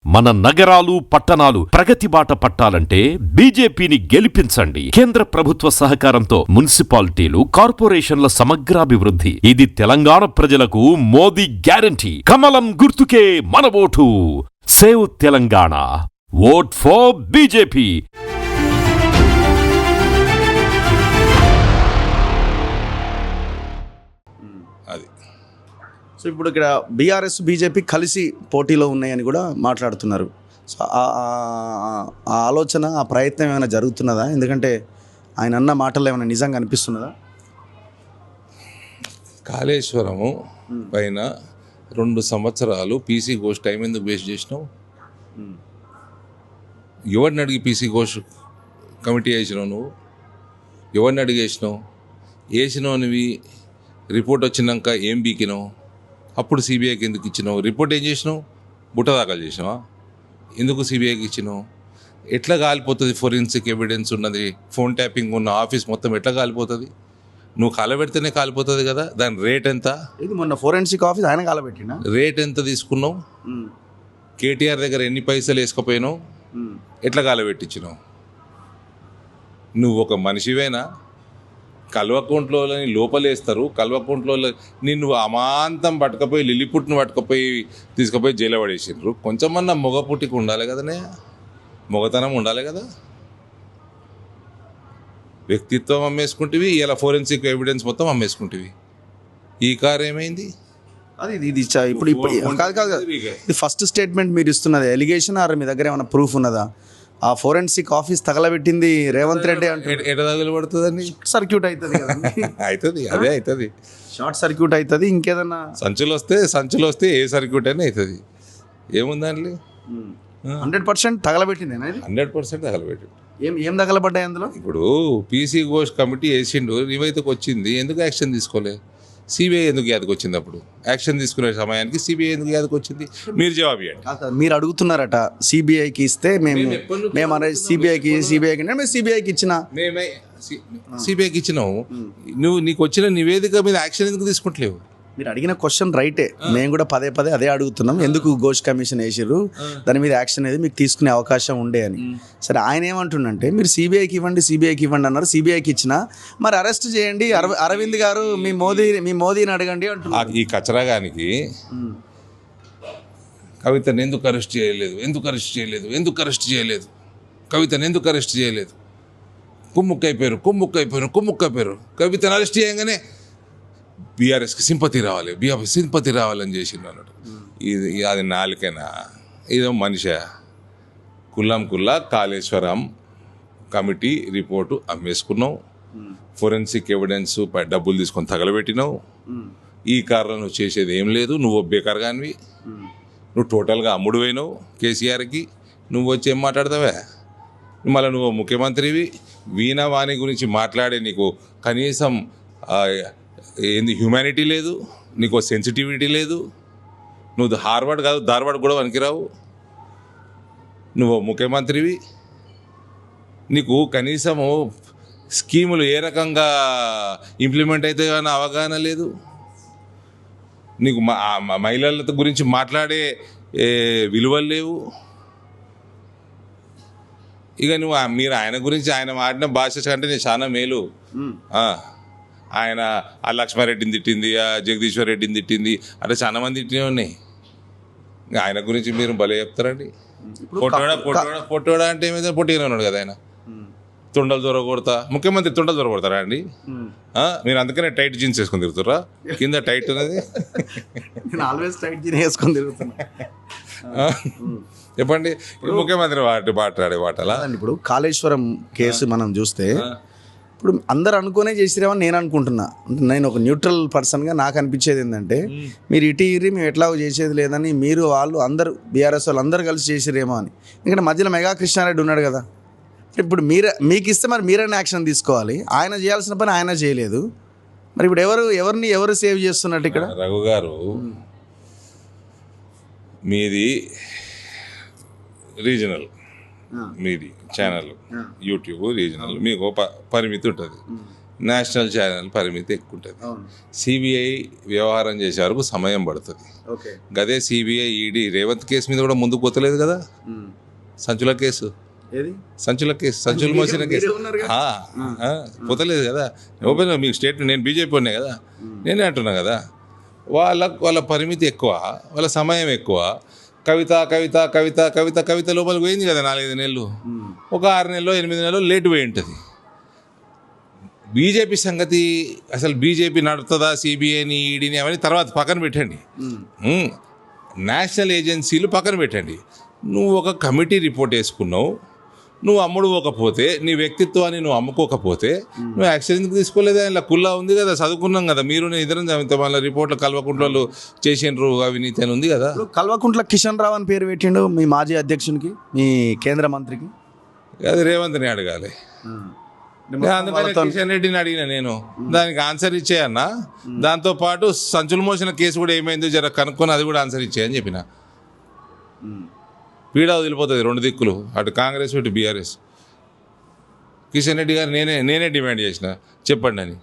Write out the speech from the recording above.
మన నగరాలు పట్టణాలు ప్రగతి బాట పట్టాలంటే బీజేపీని గెలిపించండి. కేంద్ర ప్రభుత్వ సహకారంతో మున్సిపాలిటీలు, కార్పొరేషన్ల సమగ్రాభివృద్ధి. ఇది తెలంగాణ ప్రజలకు మోదీ గ్యారంటీ. కమలం గుర్తుకే మన vote. Save Telangana. Vote for BJP. అది. సో ఇప్పుడు ఇక్కడ బీఆర్ఎస్ బీజేపీ కలిసి పోటీలో ఉన్నాయని కూడా మాట్లాడుతున్నారు. సో ఆ ఆలోచన, ఆ ప్రయత్నం ఏమైనా జరుగుతున్నదా? ఎందుకంటే ఆయన అన్న మాటలు ఏమైనా నిజంగా అనిపిస్తున్నదా? కాళేశ్వరము పైన 2 సంవత్సరాలు పీసీ ఘోష్ టైం ఎందుకు వేస్ట్ చేసినావు? ఎవరిని అడిగి పీసీ ఘోష్ కమిటీ వేసినావు? నువ్వు ఎవరిని అడిగేసినావు? వేసినవి రిపోర్ట్ వచ్చినాక ఏం బీకినావు? అప్పుడు సిబిఐకి ఎందుకు ఇచ్చినావు? రిపోర్ట్ ఏం చేసినావు? బుట్ట దాఖలు చేసినావా? ఎందుకు సిబిఐకి ఇచ్చినావు? ఎట్లా కాలిపోతుంది? ఫోరెన్సిక్ ఎవిడెన్స్ ఉన్నది, ఫోన్ ట్యాపింగ్ ఉన్న ఆఫీస్ మొత్తం ఎట్లా కాలిపోతుంది? నువ్వు కాలబెడితేనే కాలిపోతుంది కదా. దాని రేట్ ఎంత? ఇది మొన్న ఫోరెన్సిక్ ఆఫీస్ ఆయన కాలబెట్టినా. రేట్ ఎంత తీసుకున్నావు? కేటీఆర్ దగ్గర ఎన్ని పైసలు వేసుకుపోయినావు? ఎట్లా కాలబెట్టించినావు? నువ్వు ఒక మనిషివేనా? కల్వకుంట్లో లోపలేస్తారు. కల్వకుంట్లో నిన్ను అమాంతం పట్టుకపోయి లిల్లిపుట్ను పట్టుకపోయి తీసుకుపోయి జైలు పడేసిండ్రు. కొంచెమన్నా మొగ పుట్టికి ఉండాలి కదనే, మొగతనం ఉండాలి కదా. వ్యక్తిత్వం అమ్మేసుకుంటేవి, ఇలా ఫోరెన్సిక్ ఎవిడెన్స్ మొత్తం అమ్మేసుకుంటేవి. ఈ కార్ ఏమైంది? అది ఇది ఇప్పుడు కాదు ఇది ఫస్ట్ స్టేట్మెంట్ మీరు ఇస్తున్నది ఎలిగేషన్, ఆర్ మీ దగ్గర ఏమైనా ప్రూఫ్ ఉన్నదా? ఆ ఫోరెన్సిక్ ఆఫీస్ తగలబెట్టింది రేవంత్ రెడ్డి అంటే ఎట తగలబడుతుందని సర్క్యూట్ అవుతుంది కదా. అవుతుంది, అదే అవుతుంది. షార్ట్ సర్క్యూట్ అవుతుంది. ఇంకేదన్నా సంచులు వస్తే ఏ సర్క్యూట్ అయినా అవుతుంది. ఏముందండి? 100% తగలబెట్టిందేనా? 100% తగలబెట్టి. ఏం తగలబడ్డాయి అందులో? ఇప్పుడు పీసీ ఘోష్ కమిటీ వేసిండు, నివేదిక వచ్చింది, ఎందుకు యాక్షన్ తీసుకోలే? సిబిఐ ఎందుకు యాదకు వచ్చింది? అప్పుడు యాక్షన్ తీసుకునే సమయానికి సిబిఐ ఎందుకు యాదకు వచ్చింది? మీరు జవాబు ఇవ్వండి. మీరు అడుగుతున్నారట సిబిఐకి ఇస్తే మేము సిబిఐకి ఇచ్చిన సిబిఐకి ఇచ్చినావు. నీకు వచ్చిన నివేదిక మీద యాక్షన్ ఎందుకు తీసుకుంటలేవు? మీరు అడిగిన క్వశ్చన్ రైటే. మేము కూడా పదే అదే అడుగుతున్నాం. ఎందుకు ఘోష్ కమిషన్ వేసిర్రు, దాని మీద యాక్షన్ అనేది మీకు తీసుకునే అవకాశం ఉండే అని. సరే, ఆయన ఏమంటుండంటే మీరు సిబిఐకి ఇవ్వండి అన్నారు. సిబిఐకి ఇచ్చిన మరి అరెస్ట్ చేయండి, అరవింద్ గారు మీ మోదీని అడగండి అంటున్నారు. ఈ కచరాగానికి కవితను ఎందుకు అరెస్ట్ చేయలేదు? కవితను ఎందుకు అరెస్ట్ చేయలేదు? కుమ్ముక్కైపోయారు. కవితను అరెస్ట్ చేయగానే బీఆర్ఎస్కి సింపతి రావాలని చేసిండు అన్నాడు. అది నాలుకైనా ఇదో మనిషా? కుల్లా కాళేశ్వరం కమిటీ రిపోర్టు అమ్మేసుకున్నావు. ఫోరెన్సిక్ ఎవిడెన్స్ డబ్బులు తీసుకొని తగలబెట్టినావు. ఈ కారణం నువ్వు చేసేది ఏం లేదు. నువ్వు బేకార్ కానివి. నువ్వు టోటల్గా అమ్ముడు పోయినావు కేసీఆర్కి. నువ్వు వచ్చి ఏం మాట్లాడతావే? మళ్ళీ నువ్వు ముఖ్యమంత్రివి. వీణవాణి గురించి మాట్లాడే నీకు కనీసం ఏంది హ్యూమానిటీ లేదు, నీకు సెన్సిటివిటీ లేదు. నువ్వు హార్వర్డ్ కాదు, ధార్వాడ్ కూడా పనికిరావు. నువ్వు ముఖ్యమంత్రివి. నీకు కనీసము స్కీములు ఏ రకంగా ఇంప్లిమెంట్ అవుతాయో అన్న అవగాహన లేదు. నీకు మహిళల గురించి మాట్లాడే విలువలు లేవు. ఇక మీరు ఆయన గురించి ఆయన మాట్లాడిన భాష కంటే నేను చాలా మేలు. ఆయన ఆ లక్ష్మారెడ్డిని తిట్టింది, ఆ జగదీశ్వర్ రెడ్డిని తిట్టింది, అంటే చాలా మంది తిట్టినే ఉన్నాయి. ఆయన గురించి మీరు భలే చెప్తారండి. పొట్టోడా అంటే ఏమైతే పొట్టిగానే ఉన్నాడు కదా ఆయన. తుండలు దొరకొడతా, ముఖ్యమంత్రి తుండలు దొరకొడతారా అండి? మీరు అందుకనే టైట్ జీన్స్ వేసుకొని తిరుగుతారా? కింద టైట్ ఉన్నది. చెప్పండి, ముఖ్యమంత్రి మాట్లాడే మాటలా? ఇప్పుడు కాళేశ్వరం కేసు మనం చూస్తే ఇప్పుడు అందరు అనుకునే చేసిరేమని నేను అనుకుంటున్నా. నేను ఒక న్యూట్రల్ పర్సన్గా నాకు అనిపించేది ఏంటంటే మీరు ఇటు మేము ఎట్లా చేసేది లేదని మీరు వాళ్ళు అందరూ బీఆర్ఎస్ వాళ్ళు అందరూ కలిసి చేసిరేమో అని. ఎందుకంటే మధ్యలో మెగా కృష్ణారెడ్డి ఉన్నాడు కదా. ఇప్పుడు మీకు ఇస్తే మరి మీరైనా యాక్షన్ తీసుకోవాలి. ఆయన చేయాల్సిన పని ఆయన చేయలేదు. మరి ఇప్పుడు ఎవరు సేవ్ చేస్తున్నట్టు ఇక్కడ? రఘు గారు, మీది రీజనల్, మీది ఛానల్ యూట్యూబ్ రీజనల్, మీకు పరిమితి ఉంటుంది. నేషనల్ ఛానల్ పరిమితి ఎక్కువ ఉంటుంది. సిబిఐ వ్యవహారం చేసే వరకు సమయం పడుతుంది. ఓకే. గదే సిబిఐ ఈడీ రేవంత్ కేసు మీద కూడా ముందుకు పోతలేదు కదా, సంచుల కేసు, ఏది సంచుల కేసు, సంచులు మోసిన కేసు పోతలేదు కదా. ఓపెన్ మీకు స్టేట్, నేను బీజేపీ ఉన్నాయి కదా, నేనే అంటున్నా కదా. వాళ్ళ పరిమితి ఎక్కువ, వాళ్ళ సమయం ఎక్కువ. కవిత కవిత కవిత కవిత కవిత లోపలికి పోయింది కదా 4-5 నెలలు, ఒక 6 నెలలో 8 నెలలో లేట్ పోయి ఉంటుంది. బీజేపీ సంగతి అసలు బీజేపీ నడుతుందా, సిబిఐని ఈడీని అవన్నీ తర్వాత పక్కన పెట్టండి. నేషనల్ ఏజెన్సీలు పక్కన పెట్టండి. నువ్వు ఒక కమిటీ రిపోర్ట్ వేసుకున్నావు, నువ్వు అమ్ముడుపోకపోతే, నీ వ్యక్తిత్వాన్ని నువ్వు అమ్ముకోకపోతే నువ్వు యాక్షన్ ఎందుకు తీసుకోలేదా? ఇలా కుల్లా ఉంది కదా, చదువుకున్నాం కదా, మీరు నేను ఇద్దరం చదివితే వాళ్ళ రిపోర్ట్లు కల్వకుంట్లలో చేసిండ్రు అవినీతి అని ఉంది కదా. కల్వకుంట్ల కిషన్ రావు అని పేరు పెట్టిండు మీ మాజీ అధ్యక్షునికి, మీ కేంద్ర మంత్రికి. అది రేవంత్ని అడగాలి. అందుకని కిషన్ రెడ్డిని అడిగిన నేను, దానికి ఆన్సర్ ఇచ్చేయన్నా. దాంతోపాటు సంచులు మోసిన కేసు కూడా ఏమైందో జర కనుక్కొని అది కూడా ఆన్సర్ ఇచ్చేయని చెప్పిన. పీడ వదిలిపోతుంది 2 దిక్కులు, అటు కాంగ్రెస్ ఇటు బీఆర్ఎస్. కిషన్ రెడ్డి గారు నేనే డిమాండ్ చేసిన చెప్పండి అని.